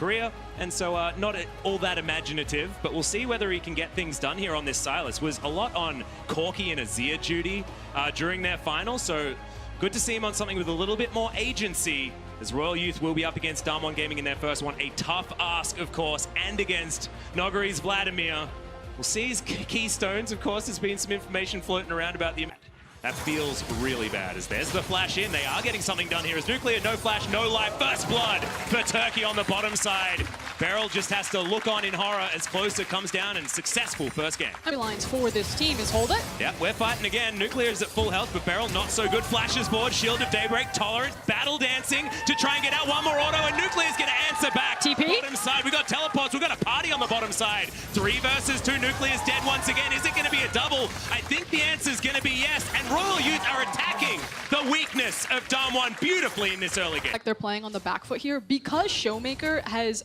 career, and so not all that imaginative, but we'll see whether he can get things done here on this Silas. Was a lot on Corky and Azir duty during their final, so good to see him on something with a little bit more agency, as Royal Youth will be up against DAMWON Gaming in their first one. A tough ask, of course, and against Nogari's Vladimir. We'll see his keystones, of course. There's been some information floating around about the... That feels really bad, as there's the flash in. They are getting something done here as Nuclear, no flash, no life. First blood for Turkey on the bottom side. Beryl just has to look on in horror as Closer comes down, and successful first game. Lines for this team is hold it. Yeah, we're fighting again. Nuclear is at full health, but Beryl not so good. Flashes forward, Shield of Daybreak, Tolerant, battle dancing to try and get out one more auto, and Nuclear's gonna answer back. TP. Bottom side, we got teleports, we got a party on the bottom side. 3 versus 2, Nuclear's dead once again. Is it gonna be a double? I think the answer's gonna be yes, and Royal Youth are attacking the weakness of DAMWON beautifully in this early game. Like they're playing on the back foot here because Showmaker has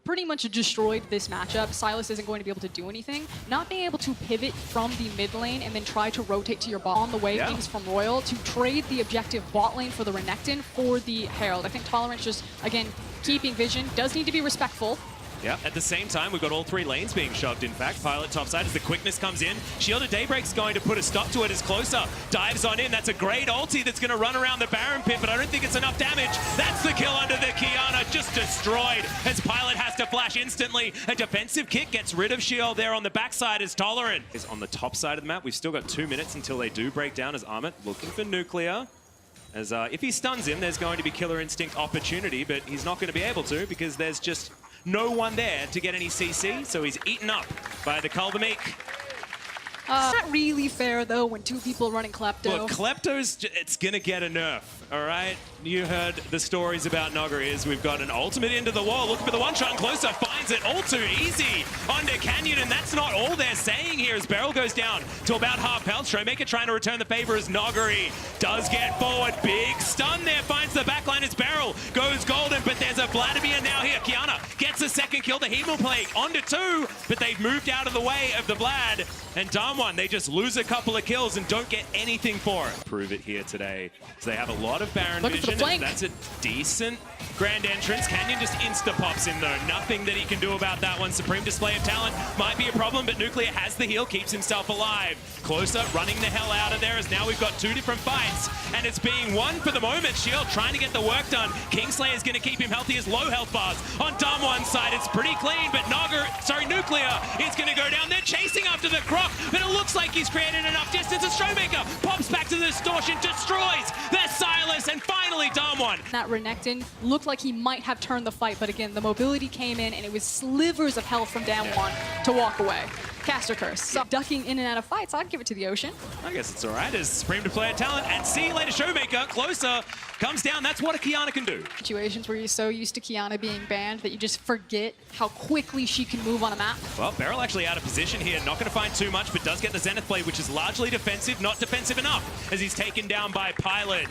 pretty much destroyed this matchup. Silas isn't going to be able to do anything. Not being able to pivot from the mid lane and then try to rotate to your bot on the way things from Royal to trade the objective bot lane for the Renekton for the Herald. I think Tolerance just, again, keeping vision, does need to be respectful. Yeah, at the same time, we've got all 3 lanes being shoved, in fact. Pilot topside as the quickness comes in. Shield of Daybreak's going to put a stop to it as Closer dives on in. That's a great ulti that's going to run around the Baron pit, but I don't think it's enough damage. That's the kill under the Kiana, just destroyed as Pilot has to flash instantly. A defensive kick gets rid of Shield there on the backside as Tolerant is on the top side of the map. We've still got 2 minutes until they do break down as Amit looking for Nuclear. As if he stuns him, there's going to be Killer Instinct opportunity, but he's not going to be able to because there's just no one there to get any CC, so he's eaten up by the Kulbamik. It's not really fair, though, when 2 people running Klepto. Look, Klepto's, it's going to get a nerf, all right? You heard the stories about Nogari as we've got an ultimate into the wall. Looking for the one-shot, and Closer finds it all too easy onto Canyon, and that's not all they're saying here as Beryl goes down to about half health. Showmaker trying to return the favor as Nogari does get forward. Big stun there, finds the backline as Beryl goes golden, but there's a Vladimir now here. Kiana gets a second kill. The Hemoplague onto 2, but they've moved out of the way of the Vlad, and DAMWON, they just lose a couple of kills and don't get anything for it. Prove it here today. So they have a lot of Baron vision. That's a decent grand entrance. Canyon just insta-pops in though. Nothing that he can do about that one. Supreme display of talent might be a problem, but Nuclear has the heal, keeps himself alive. Closer running the hell out of there as now we've got 2 different fights, and it's being won for the moment. Shield trying to get the work done. Kingslayer's going to keep him healthy as low health bars. On DAMWON's side, it's pretty clean, but Nuclear is going to go down. They're chasing after the Croc, but it looks like he's created enough distance. A Showmaker pops back to the distortion, destroys their Silas, and finally DAMWON. That Renekton looked like he might have turned the fight, but again, the mobility came in, and it was slivers of health from DAMWON to walk away. Caster Curse. So ducking in and out of fights, I'd give it to the Ocean. I guess it's all right as Supreme deploy talent, and see you later Showmaker. Closer comes down. That's what a Kiana can do. Situations where you're so used to Kiana being banned that you just forget how quickly she can move on a map. Well, Beryl actually out of position here. Not going to find too much, but does get the Zenith Blade, which is largely defensive, not defensive enough, as he's taken down by Pilot.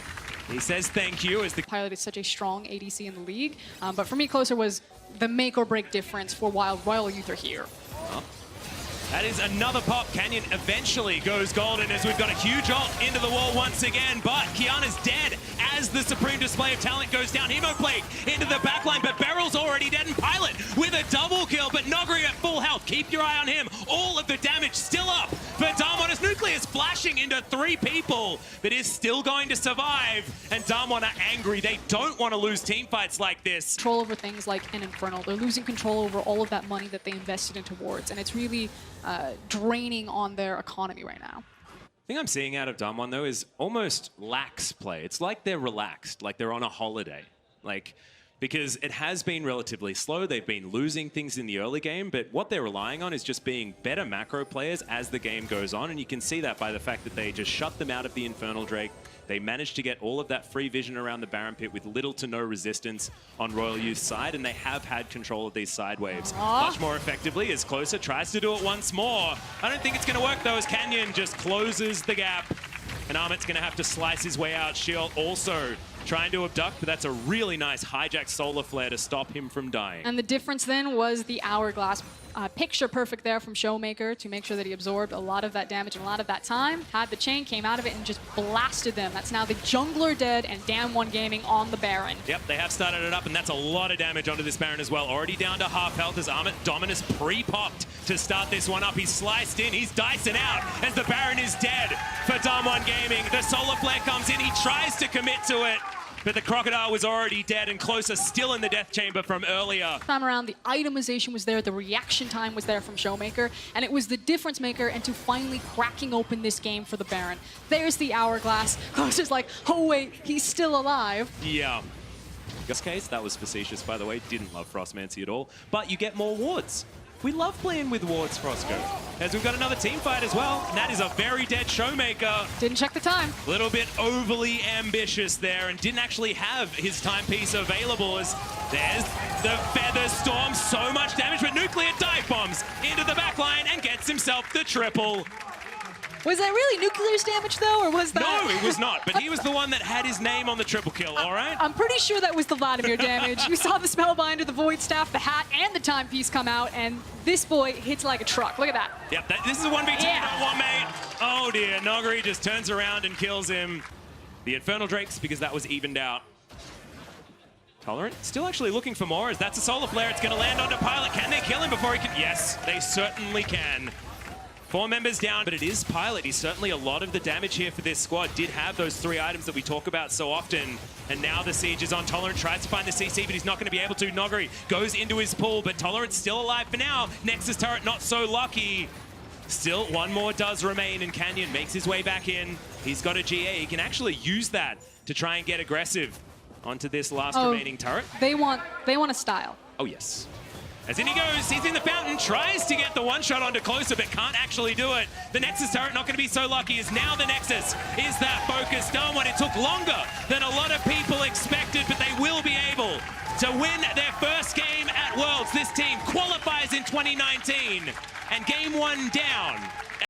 He says thank you as the Pilot is such a strong ADC in the league, but for me, Closer was the make or break difference for why Royal Youth are here. Well, that is another pop. Canyon eventually goes golden as we've got a huge ult into the wall once again, but Kiana's dead as the Supreme display of talent goes down. Hemoplague into the backline, but Beryl's already dead, and Pilot with a double kill, but Nogari at full health. Keep your eye on him. All of the damage still up for DAMWON as Nuclear is flashing into 3 people, but is still going to survive, and DAMWON are angry. They don't want to lose team fights like this. Control over things like an Infernal. They're losing control over all of that money that they invested into wards, and it's really draining on their economy right now. The thing I'm seeing out of DAMWON though is almost lax play. It's like they're relaxed, like they're on a holiday. Because it has been relatively slow. They've been losing things in the early game, but what they're relying on is just being better macro players as the game goes on, and you can see that by the fact that they just shut them out of the Infernal Drake. They managed to get all of that free vision around the Baron pit with little to no resistance on Royal Youth's side, and they have had control of these side waves much more effectively as Closer tries to do it once more. I don't think it's going to work though as Canyon just closes the gap, and Amit's going to have to slice his way out. Shield also trying to abduct, but that's a really nice hijack solar flare to stop him from dying. And the difference then was the hourglass. Picture perfect there from Showmaker to make sure that he absorbed a lot of that damage and a lot of that time. Had the chain, came out of it, and just blasted them. That's now the jungler dead and DAMWON Gaming on the Baron. Yep, they have started it up, and that's a lot of damage onto this Baron as well. Already down to half health as Dominus pre-popped to start this one up. He's sliced in, he's dicing out as the Baron is dead for DAMWON Gaming. The solar flare comes in, he tries to commit to it, but the Crocodile was already dead and Closer still in the death chamber from earlier. Time around, the itemization was there, the reaction time was there from Showmaker, and it was the difference maker into finally cracking open this game for the Baron. There's the hourglass. Closer's like, oh wait, he's still alive. Yeah. In this case, that was facetious, by the way. Didn't love Frostmancy at all. But you get more wards. We love playing with wards, Frosco. As we've got another team fight as well, and that is a very dead Showmaker. Didn't check the time. A little bit overly ambitious there and didn't actually have his timepiece available as there's the Feather Storm. So much damage, but Nuclear dive bombs into the backline and gets himself the triple. Was that really Nuclear's damage, though, or was that... No, it was not, but he was the one that had his name on the triple kill, all right? I'm pretty sure that was the Vladimir damage. You saw the Spellbinder, the Void Staff, the hat, and the timepiece come out, and this boy hits like a truck. Look at that. Yep, this is a 1v2, not one, mate. Oh, dear. Nogari just turns around and kills him. The Infernal Drakes, because that was evened out. Tolerant still actually looking for more, as that's a solar flare. It's going to land onto Pilot. Can they kill him before he can? Yes, they certainly can. 4 members down, but it is Pilot. He's certainly a lot of the damage here for this squad. Did have those 3 items that we talk about so often. And now the siege is on. Tolerant tries to find the CC, but he's not going to be able to. Nogari goes into his pool, but Tolerant's still alive for now. Nexus turret not so lucky. Still, one more does remain, and Canyon makes his way back in. He's got a GA. He can actually use that to try and get aggressive onto this last remaining turret. They want a style. Oh, yes. As in he goes, he's in the fountain, tries to get the one-shot onto Closer, but can't actually do it. The Nexus turret not going to be so lucky, as now the Nexus is that focus done when it took longer than a lot of people expected, but they will be able to win their first game at Worlds. This team qualifies in 2019, and game 1 down.